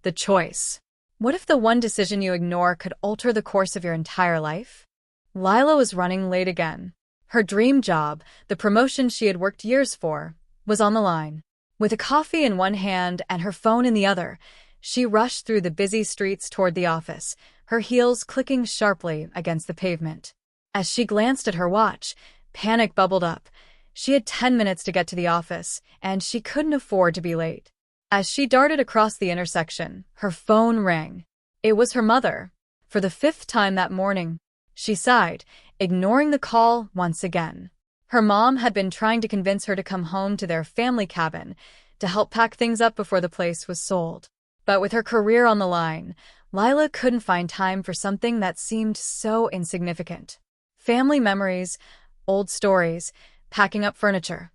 The choice. What if the one decision you ignore could alter the course of your entire life? Lila was running late again. Her dream job, the promotion she had worked years for, was on the line. With a coffee in one hand and her phone in the other, she rushed through the busy streets toward the office, her heels clicking sharply against the pavement. As she glanced at her watch, panic bubbled up. She had 10 minutes to get to the office, and she couldn't afford to be late. As she darted across the intersection, her phone rang. It was her mother. For the 5th time that morning, she sighed, ignoring the call once again. Her mom had been trying to convince her to come home to their family cabin to help pack things up before the place was sold. But with her career on the line, Lila couldn't find time for something that seemed so insignificant. Family memories, old stories, packing up furniture.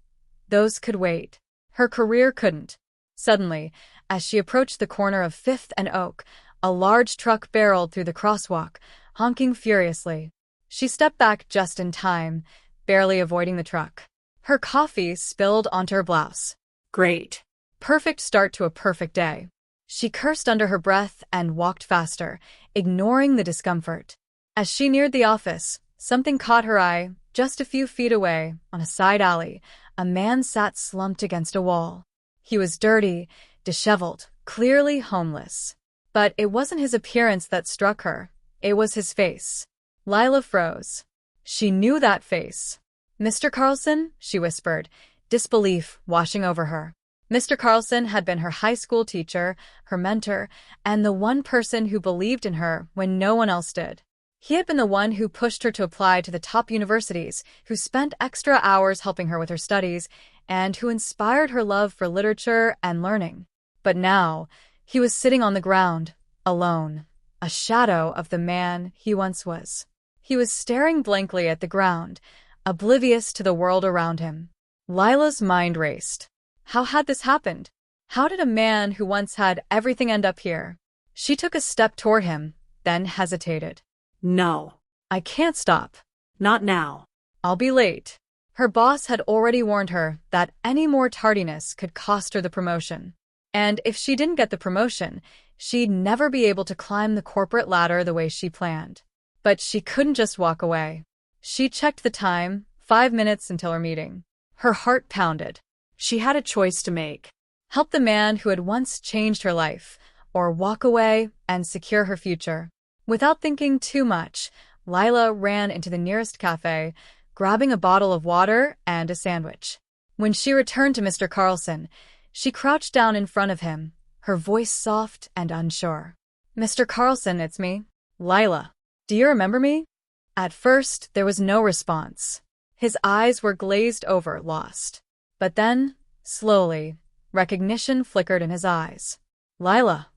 Those could wait. Her career couldn't. Suddenly, as she approached the corner of 5th and Oak, a large truck barreled through the crosswalk, honking furiously. She stepped back just in time, barely avoiding the truck. Her coffee spilled onto her blouse. Great. Perfect start to a perfect day. She cursed under her breath and walked faster, ignoring the discomfort. As she neared the office, something caught her eye. Just a few feet away, on a side alley, a man sat slumped against a wall. He was dirty, disheveled, clearly homeless. But it wasn't his appearance that struck her. It was his face. Lila froze. She knew that face. "Mr. Carlson?" she whispered, disbelief washing over her. Mr. Carlson had been her high school teacher, her mentor, and the one person who believed in her when no one else did. He had been the one who pushed her to apply to the top universities, who spent extra hours helping her with her studies, and who inspired her love for literature and learning. But now, he was sitting on the ground, alone, a shadow of the man he once was. He was staring blankly at the ground, oblivious to the world around him. Lila's mind raced. How had this happened? How did a man who once had everything end up here? She took a step toward him, then hesitated. No. I can't stop. Not now. I'll be late. Her boss had already warned her that any more tardiness could cost her the promotion. And if she didn't get the promotion, she'd never be able to climb the corporate ladder the way she planned. But she couldn't just walk away. She checked the time, 5 minutes until her meeting. Her heart pounded. She had a choice to make. Help the man who had once changed her life, or walk away and secure her future. Without thinking too much, Lila ran into the nearest cafe, grabbing a bottle of water and a sandwich. When she returned to Mr. Carlson, she crouched down in front of him, her voice soft and unsure. "Mr. Carlson, it's me, Lila. Do you remember me?" At first, there was no response. His eyes were glazed over, lost. But then, slowly, recognition flickered in his eyes. "Lila."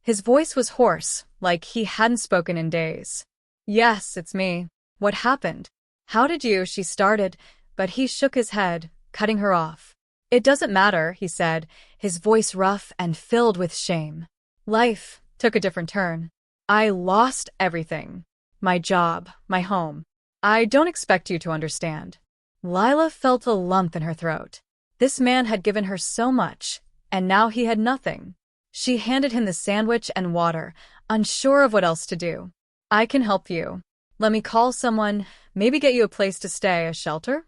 His voice was hoarse, like he hadn't spoken in days. "Yes, it's me. What happened?" "How did you?" she started, but he shook his head, cutting her off. "It doesn't matter," he said, his voice rough and filled with shame. "Life took a different turn. I lost everything. My job, my home. I don't expect you to understand." Lila felt a lump in her throat. This man had given her so much, and now he had nothing. She handed him the sandwich and water, unsure of what else to do. "I can help you. Let me call someone, maybe get you a place to stay, a shelter?"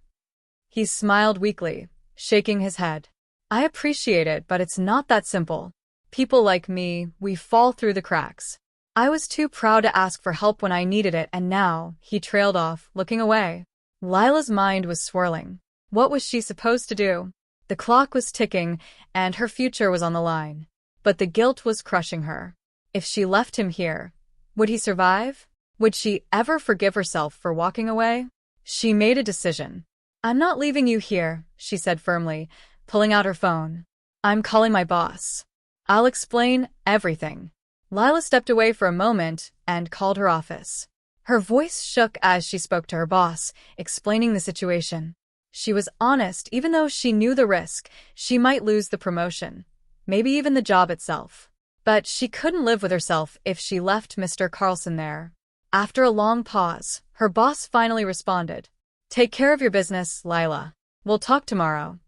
He smiled weakly, shaking his head. "I appreciate it, but it's not that simple. People like me, we fall through the cracks. I was too proud to ask for help when I needed it, and now," he trailed off, looking away. Lila's mind was swirling. What was she supposed to do? The clock was ticking, and her future was on the line. But the guilt was crushing her. If she left him here, would he survive? Would she ever forgive herself for walking away? She made a decision. "I'm not leaving you here," she said firmly, pulling out her phone. "I'm calling my boss. I'll explain everything." Lila stepped away for a moment and called her office. Her voice shook as she spoke to her boss, explaining the situation. She was honest, even though she knew the risk. She might lose the promotion, maybe even the job itself. But she couldn't live with herself if she left Mr. Carlson there. After a long pause, her boss finally responded. "Take care of your business, Lila. We'll talk tomorrow."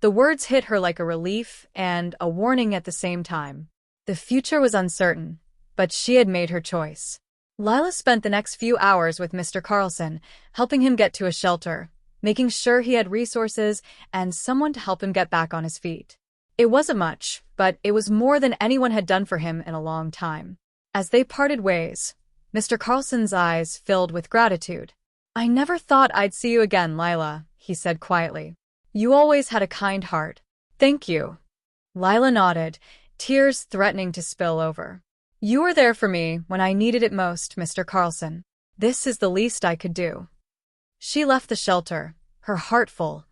The words hit her like a relief and a warning at the same time. The The future was uncertain, but she had made her choice. Lila spent the next few hours with Mr. Carlson, helping him get to a shelter, making sure he had resources and someone to help him get back on his feet. It wasn't much, but it was more than anyone had done for him in a long time. As they parted ways, Mr. Carlson's eyes filled with gratitude. "I never thought I'd see you again, Lila," he said quietly. "You always had a kind heart." "Thank you." Lila nodded, tears threatening to spill over. "You were there for me when I needed it most, Mr. Carlson. This is the least I could do." She left the shelter, her heart full,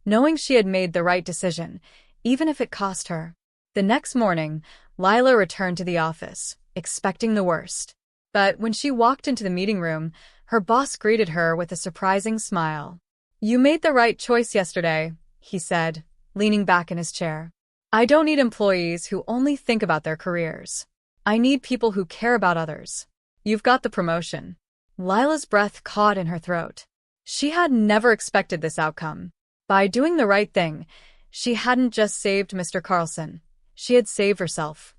knowing she had made the right decision, even if it cost her. The next morning, Lila returned to the office, expecting the worst. But when she walked into the meeting room, her boss greeted her with a surprising smile. "You made the right choice yesterday," he said, leaning back in his chair. "I don't need employees who only think about their careers. I need people who care about others. You've got the promotion." Lila's breath caught in her throat. She had never expected this outcome. By doing the right thing, she hadn't just saved Mr. Carlson. She had saved herself.